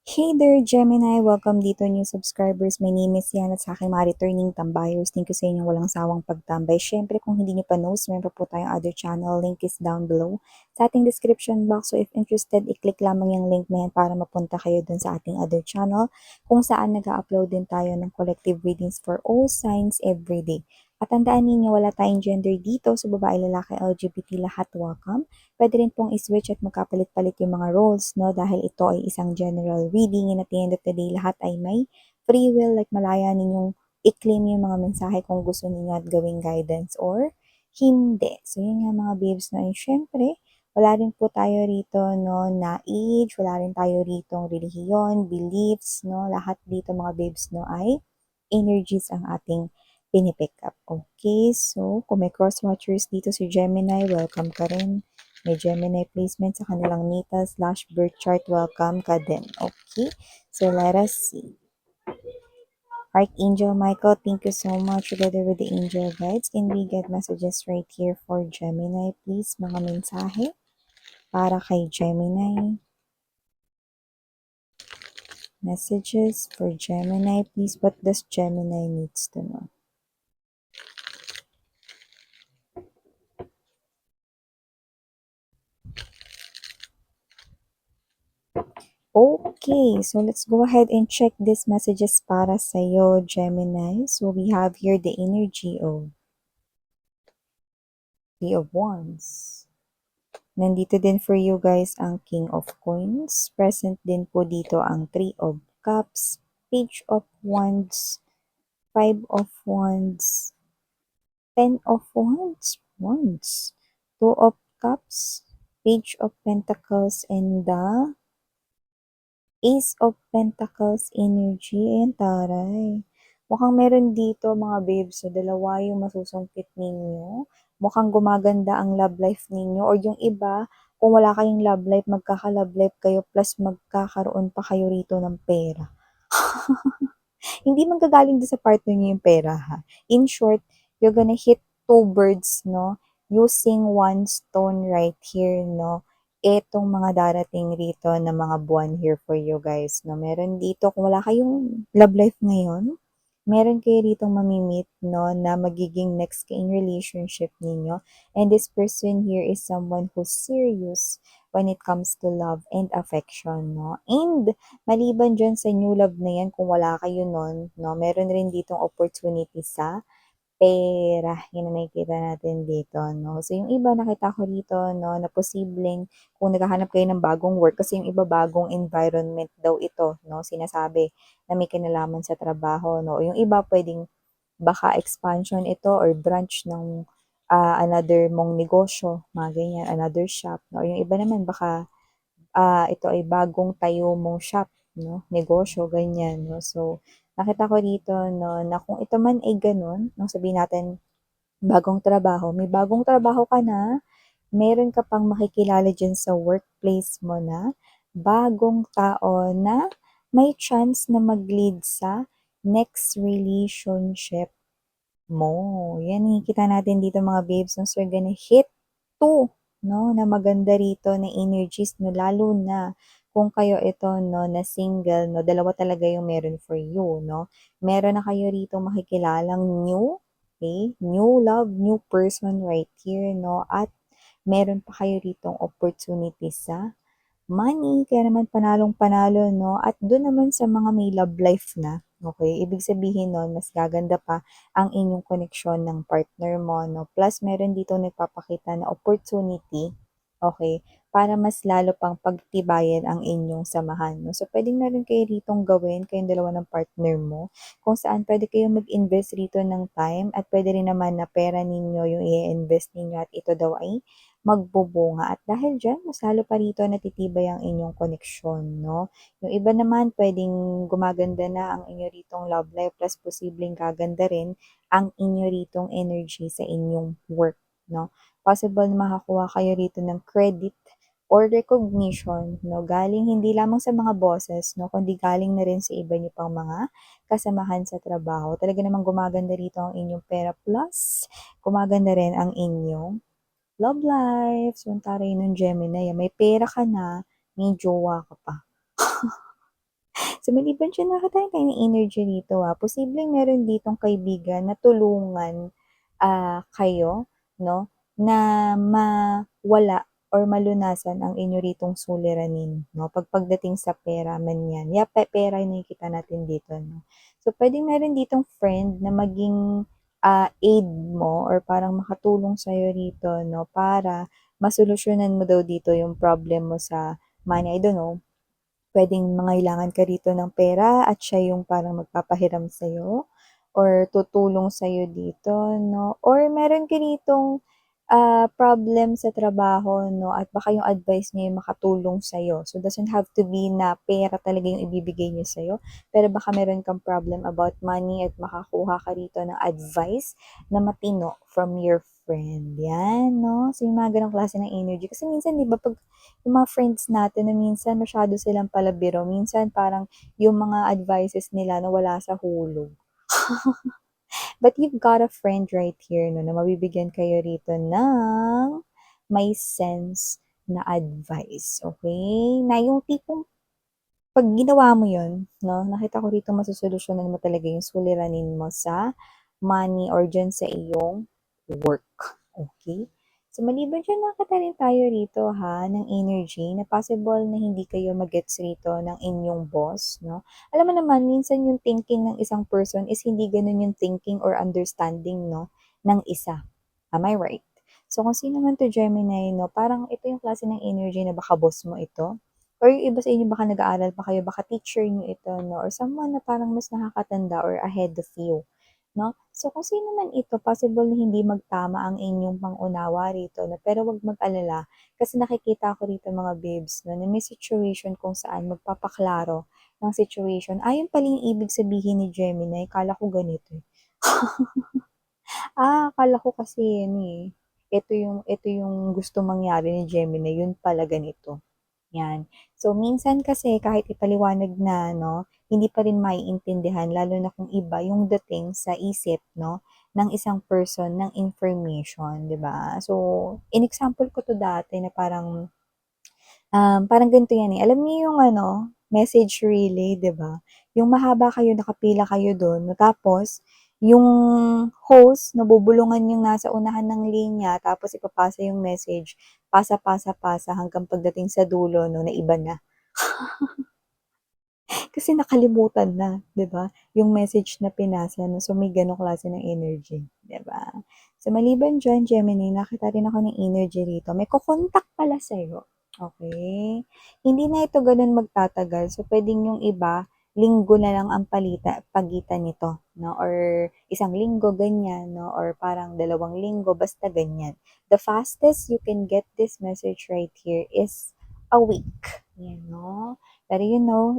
Hey there, Gemini! Welcome dito, new subscribers. My name is Yan at sa aking mga returning tambayers. Thank you sa inyong walang sawang pagtambay. Syempre, kung hindi nyo pa knows, meron pa po tayong other channel. Link is down below sa ating description box. So if interested, i-click lamang yung link na yan para mapunta kayo dun sa ating other channel kung saan nag-upload din tayo ng collective readings for all signs every day. At tandaan ninyo, wala tayong gender dito. So babae, lalaki, LGBT, lahat welcome. Pwede rin pong i-switch at magkapalit-palit yung mga roles, no? Dahil ito ay isang general reading and at the end of the day, lahat ay may free will, like malaya ninyong i-claim yung mga mensahe kung gusto ninyo at gawing guidance or hindi. So yun nga mga babes, no? And syempre, wala rin po tayo rito, no, na age, wala rin tayo rito relihiyon, beliefs, no? Lahat dito mga babes, no, ay energies ang ating pinipick up. Okay, so kung may cross-watchers dito si Gemini, welcome ka rin. May Gemini placement sa kanilang natal/birth chart, welcome ka din. Okay, so let us see. Archangel Michael, thank you so much. Together with the angel guides, can we get messages right here for Gemini, please? Mga mensahe para kay Gemini. Messages for Gemini, please. What does Gemini needs to know? Okay, so let's go ahead and check these messages para sa'yo, Gemini. So we have here the energy of Three of Wands. Nandito din for you guys ang King of Coins. Present din po dito ang Three of Cups, Page of Wands, Five of Wands, Ten of Wands, Two of Cups, Page of Pentacles, and the Ace of Pentacles energy. Ayan, taray. Mukhang meron dito mga babes, so dalawa yung masusungkit ninyo. Mukhang gumaganda ang love life ninyo or yung iba, kung wala kayong love life, magkaka-love life kayo plus magkakaroon pa kayo rito ng pera. Hindi manggagaling din sa partner niyo yung pera ha. In short, you're gonna hit two birds, no? Using one stone right here, no? Etong mga darating rito na mga buwan here for you guys, no? Meron dito, kung wala kayong love life ngayon, meron kayo rito mamimit, no? Na magiging next ka in relationship ninyo. And this person here is someone who's serious when it comes to love and affection, no? And maliban dyan sa new love na yan, kung wala kayo nun, no, meron rin ditong opportunity sa pera. Yun ang nakikita natin dito, no. So, yung iba nakita ko dito, no, na posibleng kung naghahanap kayo ng bagong work, kasi yung iba bagong environment daw ito, no, sinasabi na may kinalaman sa trabaho, no. Yung iba pwedeng baka expansion ito or branch ng another mong negosyo, mga ganyan, another shop, no. Yung iba naman baka ito ay bagong tayo mong shop, no? Negosyo, ganyan, no? So, nakita ko dito, no, na kung ito man ay ganun, no, sabihin natin, bagong trabaho, may bagong trabaho ka na, meron ka pang makikilala dyan sa workplace mo na, bagong tao na may chance na mag-lead sa next relationship mo. Yan, nakikita natin dito mga babes, no? So, you're gonna hit two, no, na maganda rito na energies, no, lalo na kung kayo ito, no, na single, no, dalawa talaga yung meron for you, no. Meron na kayo rito makikilalang new, okay, new love, new person right here, no, at meron pa kayo ritong opportunity sa money, kaya naman panalong-panalo, no? At doon naman sa mga may love life na, okay, ibig sabihin nun, mas gaganda pa ang inyong koneksyon ng partner mo, no? Plus, meron dito nagpapakita na opportunity, okay, para mas lalo pang pagtibayan ang inyong samahan, no? So, pwedeng meron kayo ritong gawin, kayong dalawa ng partner mo, kung saan pwede kayong mag-invest rito ng time at pwede rin naman na pera ninyo yung i-invest ninyo at ito daw ay magbubunga at dahil diyan mas lalo pa rito natitibay ang inyong koneksyon, no? Yung iba naman puwedeng gumaganda na ang inyo ritong love life plus posibleng gaganda rin ang inyo ritong energy sa inyong work, no? Possible na makakuha kayo rito ng credit or recognition, no? Galing hindi lamang sa mga bosses, no? Kundi galing na rin sa iba niyo pang mga kasamahan sa trabaho. Talaga namang gumaganda rito ang inyong pera plus gumaganda rin ang inyong love life. So, ang taray nun Gemini, may pera ka na, may jowa ka pa. So, maliban diyan nakakain tayo ng energy dito, posibleng meron ditong kaibigan na tulungan, kayo 'no, na mawala or malunasan ang inyo ritong suliranin 'no, pagdating sa pera man 'yan. Pera yung nakikita natin dito 'no. So, puwedeng meron ditong friend na maging, aid mo or parang makatulong sa'yo rito 'no, para masolusyunan mo daw dito yung problem mo sa money. I don't know, puwedeng mangailangan ka rito ng pera at siya yung parang magpapahiram sa'yo or tutulong sa'yo dito 'no, or meron ka ditong, problem sa trabaho 'no at baka yung advice niya yung makatulong sa'yo. So, doesn't have to be na pera talaga yung ibibigay niya sa'yo, pero baka meron kang problem about money at makakuha ka rito ng advice na matino from your friend, 'yan 'no. So, yung mga gano'ng klase ng energy kasi minsan 'di ba 'pag yung mga friends natin na minsan masyado silang palabiro, minsan parang yung mga advices nila nawala sa hulog. But you've got a friend right here 'no, na mabibigyan kayo rito ng may sense na advice, okay? Na yung tipong 'pag ginawa mo yun 'no, nakita ko rito masosolusyunan mo talaga yung suliranin mo sa money or diyan sa iyong work, okay? So, maliban diyan nakita rin tayo rito ng energy na possible na hindi kayo mag-gets rito ng inyong boss 'no. Alam mo naman minsan yung thinking ng isang person is hindi gano'n yung thinking or understanding 'no, ng isa. Am I right? So, kung sino man 'to Gemini 'no, parang ito yung klase ng energy na baka boss mo ito or yung iba sa inyo baka nag-aaral pa kayo, baka teacher niyo ito 'no, or someone na parang mas nakakatanda or ahead of you 'no. So, kung sino man ito, possible na hindi magtama ang inyong pang-unawa rito 'no, pero 'wag mag-alala kasi nakikita ko rito mga babes 'no, na may situation kung saan magpapaklaro ng situation. Yun pala yung ibig sabihin ni Gemini, akala ko ganito, eh. Akala ko kasi ano, eh, ito yung gusto mangyari ni Gemini, yun pala ganito. 'Yan. So, minsan kasi kahit ipaliwanag na 'no, hindi pa rin maiintindihan lalo na kung iba yung dating sa isip 'no, ng isang person ng information, 'di ba? So, in-example ko 'to dati na parang, parang ganito 'yan, eh, alam niyo yung ano, message relay, 'di ba? Yung mahaba kayo, nakapila kayo dun tapos yung host nabubulungan yung nasa unahan ng linya tapos ipapasa yung message, pasa, pasa, pasa hanggang pagdating sa dulo 'no, na iba na. Kasi nakalimutan na, 'di ba, yung message na pinasa 'no, so may gano'ng klase ng energy, 'di ba? So maliban diyan, Gemini, nakita rin ako ng energy rito, may ko-contact pala sa'yo, okey? Hindi na ito gano'n magtatagal, so puwedeng yung iba, linggo na lang ang pagitan nito 'no, or isang linggo ganyan 'no, or parang 2 linggo, basta ganyan. The fastest you can get this message right here is a week, 'yan 'no. Pero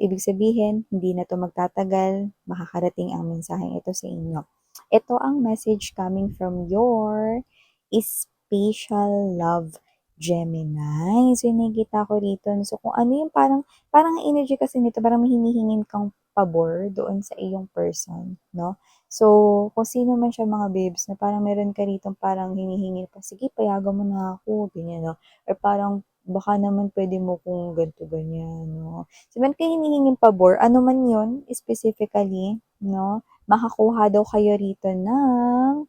ibig sabihin hindi na 'to magtatagal, makakarating ang mensaheng ito sa inyo. Ito ang message coming from your special love Gemini. So, yung nakikita ko rito, so kung ano yung parang parang ang energy kasi nito parang may hinihingin kang pabor doon sa iyong person 'no. So, kung sino man siya mga babes na parang meron ka ritong parang hinihingi pa, "Sige payagan mo na ako," ganyan 'no, or parang, "Baka naman puwede mo kung ganito, ganyan," 'no. So, meron kang hinihinging pabor, ano man 'yun specifically 'no, makakuha daw kayo rito ng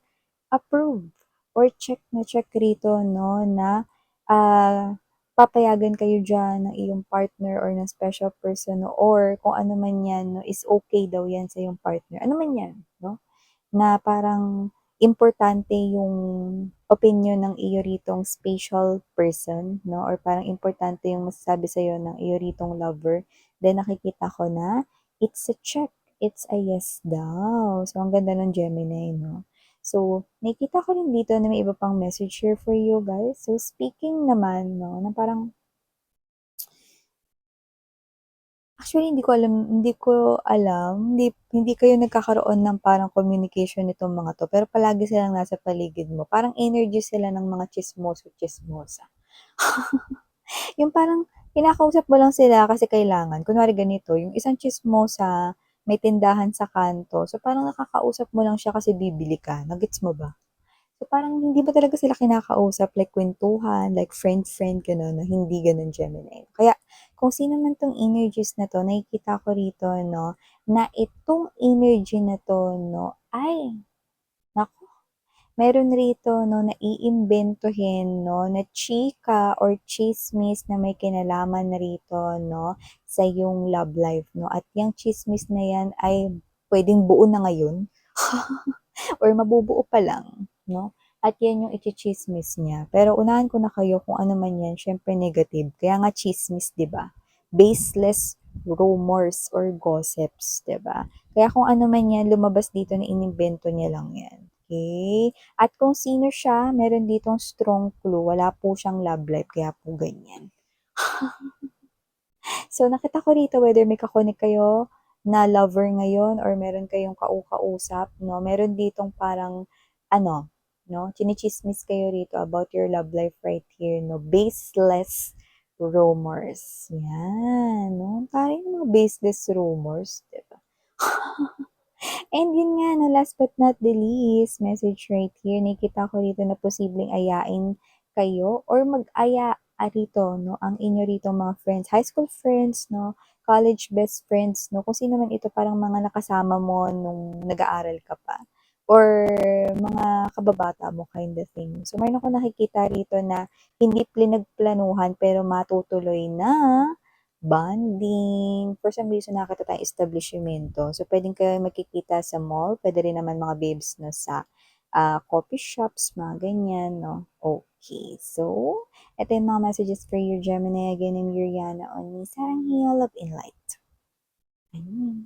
approve or check na check rito 'no na, papayagan kayo diyan ng iyong partner or ng special person or kung ano man 'yan 'no is okay daw 'yan sa iyong partner, ano man 'yan 'no. Na parang importante yung opinyon ng iyo ritong special person 'no or parang importante yung masasabi sa'yo ng iyo ritong lover. Then nakikita ko na it's a check, it's a yes daw. So, ang ganda ng Gemini 'no. So, nakikita ko rin dito na may iba pang message here for you guys. So, speaking naman 'no, na parang actually hindi ko alam, hindi kayo nagkakaroon ng parang communication nitong mga 'to, pero palagi silang nasa paligid mo. Parang energy sila ng mga tsismoso-tsismosa. Yung parang kinakausap mo lang sila kasi kailangan. Kunwari ganito, yung isang tsismosa, may tindahan sa kanto, so parang nakakausap mo lang siya kasi bibili ka, na-gets mo ba? So, parang hindi ba talaga sila kinakausap like kwentuhan, like friend-friend gano'n 'no, hindi gano'n Gemini. Kaya kung sino man 'tong energies na 'to, nakikita ko rito 'no, na itong energy na 'to 'no, ay naku, meron rito 'no, naiimbentohin 'no, na chika or tsismis na may kinalaman rito 'no, sa iyong love life 'no, at yang tsismis na yan ay puwedeng buo na ngayon or mabubuo pa lang 'no, at yan yung itsitsismis niya. Pero unahan ko na kayo kung ano man yan, siyempre negative, kaya nga tsismis 'di ba? Baseless rumors or gossips 'di ba? Kaya kung ano man yan lumabas dito na inimbento niya lang yan, okey? At kung sino siya, meron ditong strong clue, wala po siyang love life kaya po ganyan. So, nakita ko rito whether may ka-connect kayo na lover ngayon or meron kayong kausap 'no, meron ditong parang ano 'no, tsini-tsismis kayo rito about your love life right here 'no, baseless rumors, 'yan 'no, parang yung mga baseless rumors, 'di ba? And yun nga 'no, last but not the least, message right here, nakikita ko rito na posibleng ayain kayo or mag-aya rito 'no, ang inyo ritong mga friends, high school friends 'no, college best friends 'no, kung sino man ito, parang mga nakasama mo nung nag-aaral ka pa or mga kababata mo kind of thing. So meron akong nakikita rito na hindi pinagplanuhan pero matutuloy na bonding. For some reason, nakakita tayong establisyemento. So, puwedeng kayo magkikita sa mall, puwede rin naman mga babes 'no, sa, coffee shops, mga ganyan 'no. Okay. So, eto yung mga messages for you, Gemini. Again, I'm Yuriana on Sarang Heal Love in Light. Ayun.